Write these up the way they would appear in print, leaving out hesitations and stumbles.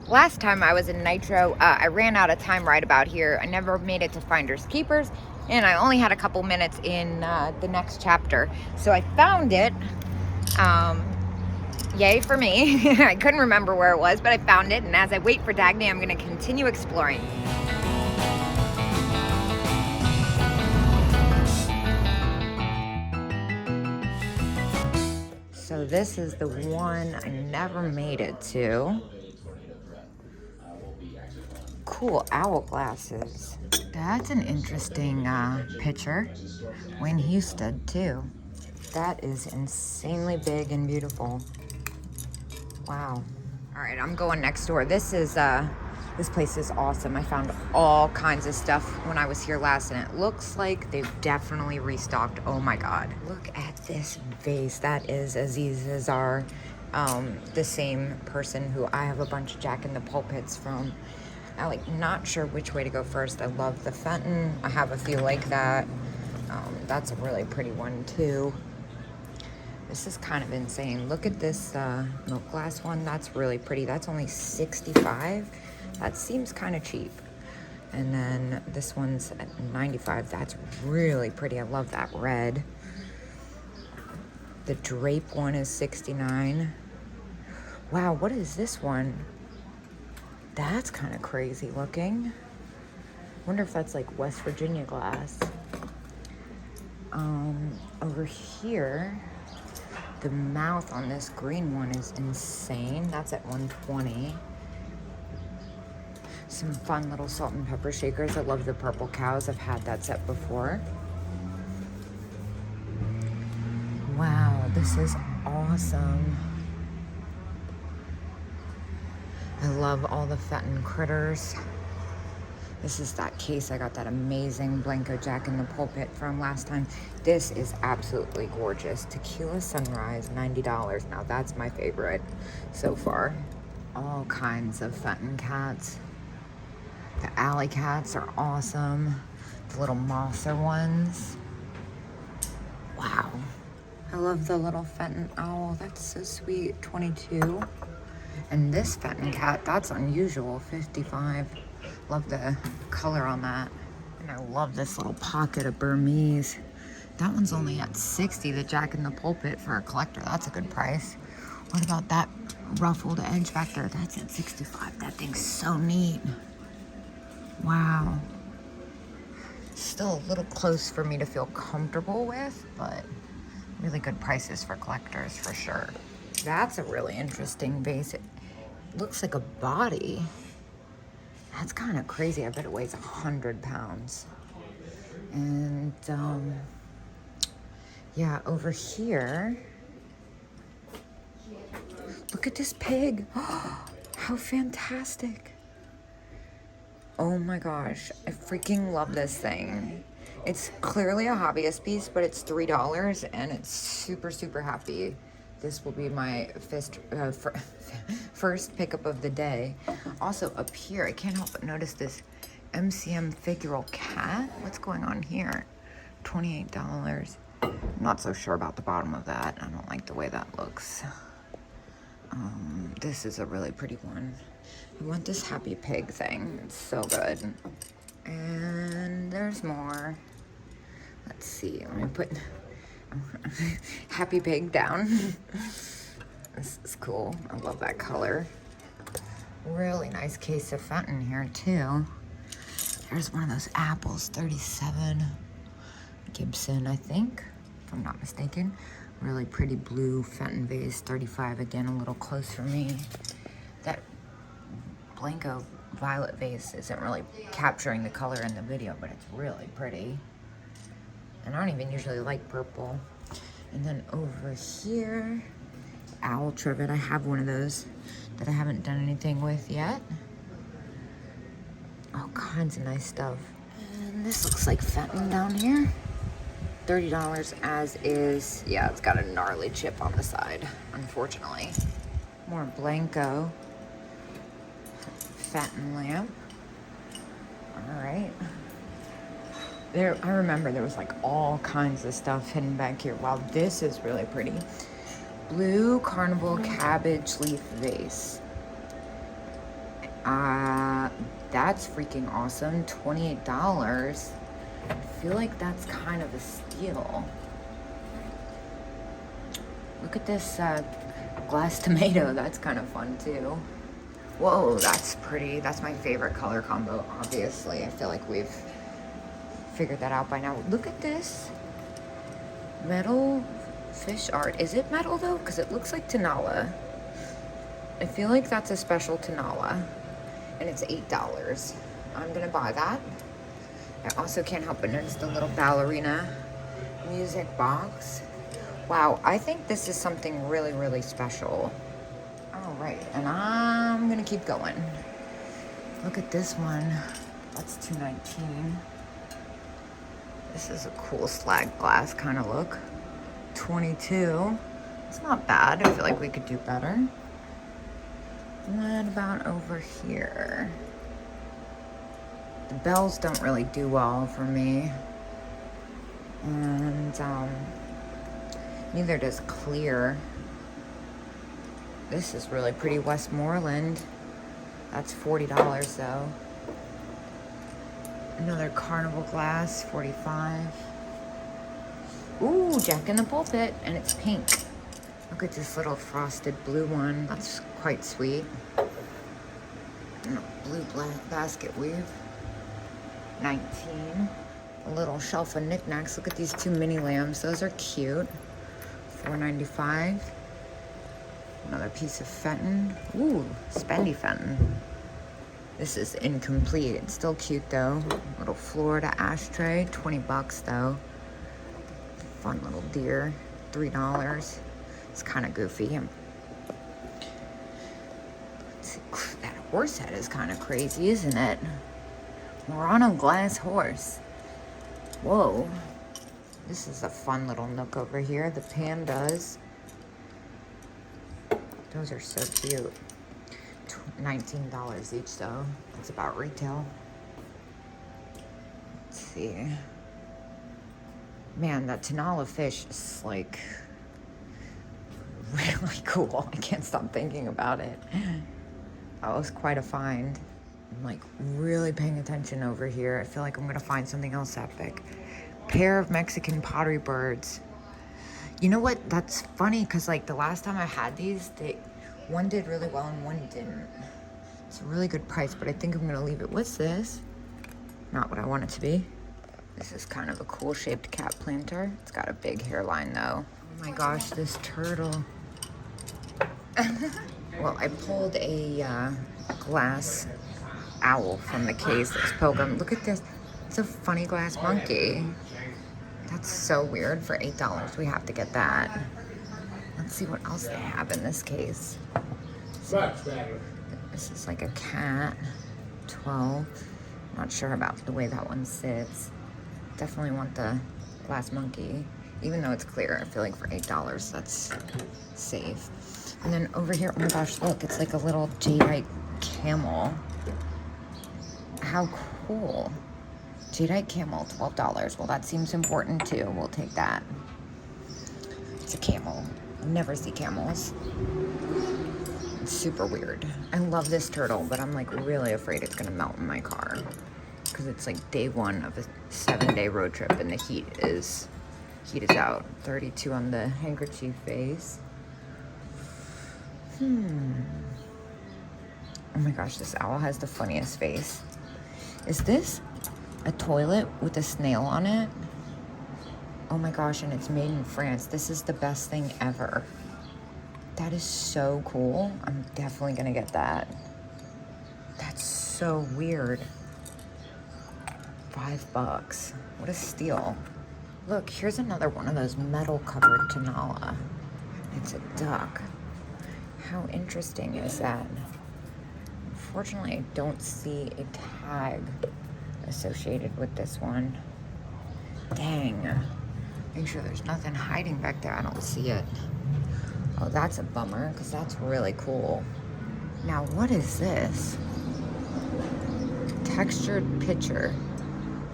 last time I was in Nitro, I ran out of time right about here. I never made it to Finders Keepers, and I only had a couple minutes in the next chapter. So I found it. Yay for me. I couldn't remember where it was, but I found it, and as I wait for Dagny, I'm going to continue exploring. So this is the one I never made it to. Cool owl glasses. That's an interesting picture. Wayne Houston too. That is insanely big and beautiful. Wow. All right, I'm going next door. This place is awesome. I found all kinds of stuff when I was here last, and it looks like they've definitely restocked. Oh my God. Look at this vase. That is Aziz Azar, the same person who I have a bunch of Jack in the Pulpits from. I'm not sure which way to go first. I love the Fenton. I have a few like that. That's a really pretty one too. This is kind of insane. Look at this milk glass one. That's really pretty. That's only $65. That seems kind of cheap. And then this one's at $95. That's really pretty. I love that red. The drape one is $69. Wow, what is this one? That's kind of crazy looking. Wonder if that's like West Virginia glass. Over here, the mouth on this green one is insane. That's at $120. Some fun little salt and pepper shakers. I love the purple cows. I've had that set before. Wow, this is awesome. I love all the Fenton critters. This is that case I got that amazing Blanco Jack in the Pulpit from last time. This is absolutely gorgeous. Tequila Sunrise, $90. Now that's my favorite so far. All kinds of Fenton cats. The alley cats are awesome. The little mosser ones. Wow. I love the little Fenton owl. That's so sweet. $22. And this Fenton cat, that's unusual. $55. Love the color on that. And I love this little pocket of Burmese. That one's only at $60, the Jack in the Pulpit for a collector. That's a good price. What about that ruffled edge back there? That's at $65. That thing's so neat. Wow. Still a little close for me to feel comfortable with, but really good prices for collectors for sure. That's a really interesting vase. It looks like a body. That's kind of crazy. I bet it weighs 100 pounds. And yeah, over here, look at this pig. How fantastic. Oh my gosh, I freaking love this thing. It's clearly a hobbyist piece, but it's $3 and it's super, super happy. This will be my first pickup of the day. Also up here, I can't help but notice this MCM figural cat. What's going on here? $28. I'm not so sure about the bottom of that. I don't like the way that looks. This is a really pretty one. I want this happy pig thing. It's so good. And there's more. Let's see. Let me put happy pig down. This is cool. I love that color. Really nice case of Fenton here too. There's one of those apples, 37. Gibson, I think, if I'm not mistaken. Really pretty blue Fenton vase, 35. Again, a little close for me. That Blanco violet vase isn't really capturing the color in the video, but it's really pretty. And I don't even usually like purple. And then over here, owl trivet. I have one of those that I haven't done anything with yet. All kinds of nice stuff. And this looks like Fenton down here. $30 as is. Yeah, it's got a gnarly chip on the side, unfortunately. More Blanco Fenton lamp. All right. There, I remember there was like all kinds of stuff hidden back here. Wow, this is really pretty. Blue Carnival cabbage leaf vase. That's freaking awesome. $28. I feel like that's kind of a steal. Look at this glass tomato. That's kind of fun too. Whoa, that's pretty. That's my favorite color combo, obviously. I feel like we've figured that out by now. Look at this metal fish art. Is it metal though? Because it looks like Tenala. I feel like that's a special Tenala, and it's $8. I'm gonna buy that. I also can't help but notice the little ballerina music box. Wow, I think this is something really, really special. All right, and I'm gonna keep going. Look at this one. That's $2.19. This is a cool slag glass kind of look. $22. It's not bad. I feel like we could do better. What about over here? The bells don't really do well for me. And neither does clear. This is really pretty. Westmoreland. That's $40 though. Another carnival glass, $45. Ooh, Jack in the Pulpit, and it's pink. Look at this little frosted blue one. That's quite sweet. And a blue black basket weave. $19. A little shelf of knickknacks. Look at these two mini lambs. Those are cute. $4.95. Another piece of Fenton. Ooh, spendy Fenton. This is incomplete. It's still cute though. Little Florida ashtray, $20 though. Fun little deer, $3. It's kind of goofy. Let's see. That horse head is kind of crazy, isn't it? Murano glass horse. Whoa. This is a fun little nook over here. The pandas. Those are so cute. $19 each though. That's about retail. Let's see. Man, that Tenala fish is like really cool. I can't stop thinking about it. That was quite a find. I'm like really paying attention over here. I feel like I'm gonna find something else epic. Pair of Mexican pottery birds. You know what? That's funny because like the last time I had these, one did really well and one didn't. It's a really good price, but I think I'm gonna leave it. What's this? Not what I want it to be. This is kind of a cool shaped cat planter. It's got a big hairline though. Oh my gosh, this turtle. Well, I pulled a glass owl from the case. This pilgrim. Look at this. It's a funny glass monkey. That's so weird. For $8, we have to get that. Let's see what else they have in this case. This is like a cat. $12. Not sure about the way that one sits. Definitely want the glass monkey. Even though it's clear, I feel like for $8, that's safe. And then over here, oh my gosh, look, it's like a little jadeite camel. How cool. Jadeite camel, $12. Well, that seems important too. We'll take that. It's a camel. I never see camels. It's super weird. I love this turtle, but I'm like really afraid it's gonna melt in my car because it's like day one of a 7-day road trip and the heat is out. 32 on the handkerchief face. Oh my gosh, this owl has the funniest face. Is this a toilet with a snail on it? Oh my gosh, and it's made in France. This is the best thing ever. That is so cool. I'm definitely gonna get that. That's so weird. $5. What a steal. Look, here's another one of those metal covered Tenala. It's a duck. How interesting is that? Unfortunately, I don't see a tag associated with this one. Dang. Make sure there's nothing hiding back there. I don't see it. Oh, that's a bummer, because that's really cool. Now, what is this? Textured pitcher.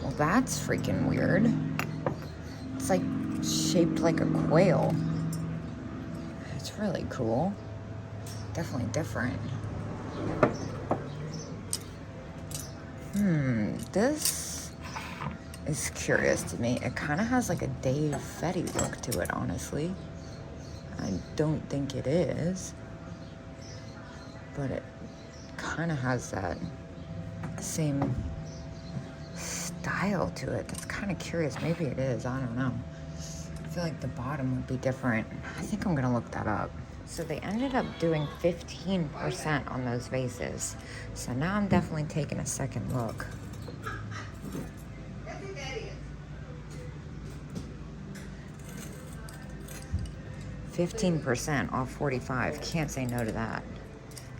Well, that's freaking weird. It's like shaped like a quail. It's really cool. Definitely different. This is curious to me. It kind of has like a Dave Fetty look to it, honestly. I don't think it is, but it kind of has that same style to it. That's kind of curious. Maybe it is. I don't know. I feel like the bottom would be different. I think I'm gonna look that up. So they ended up doing 15% on those vases. So now I'm definitely taking a second look. 15% off 45. Can't say no to that.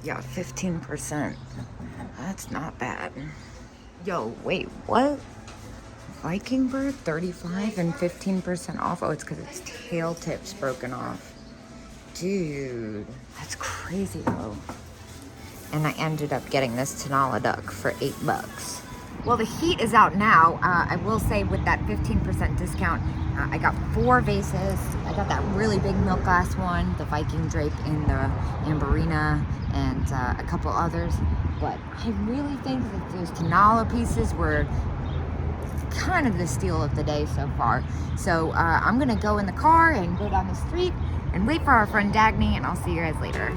Yeah, 15%. That's not bad. Yo, wait, what? Viking bird, 35 and 15% off. Oh, it's because its tail tip's broken off. Dude, that's crazy though. And I ended up getting this Tenala duck for $8. Well, the heat is out now. I will say with that 15% discount, I got 4 vases. I got that really big milk glass one, the Viking drape in the Amberina, and a couple others. But I really think that those Tenala pieces were kind of the steal of the day so far. So I'm gonna go in the car and go down the street and wait for our friend Dagny, and I'll see you guys later.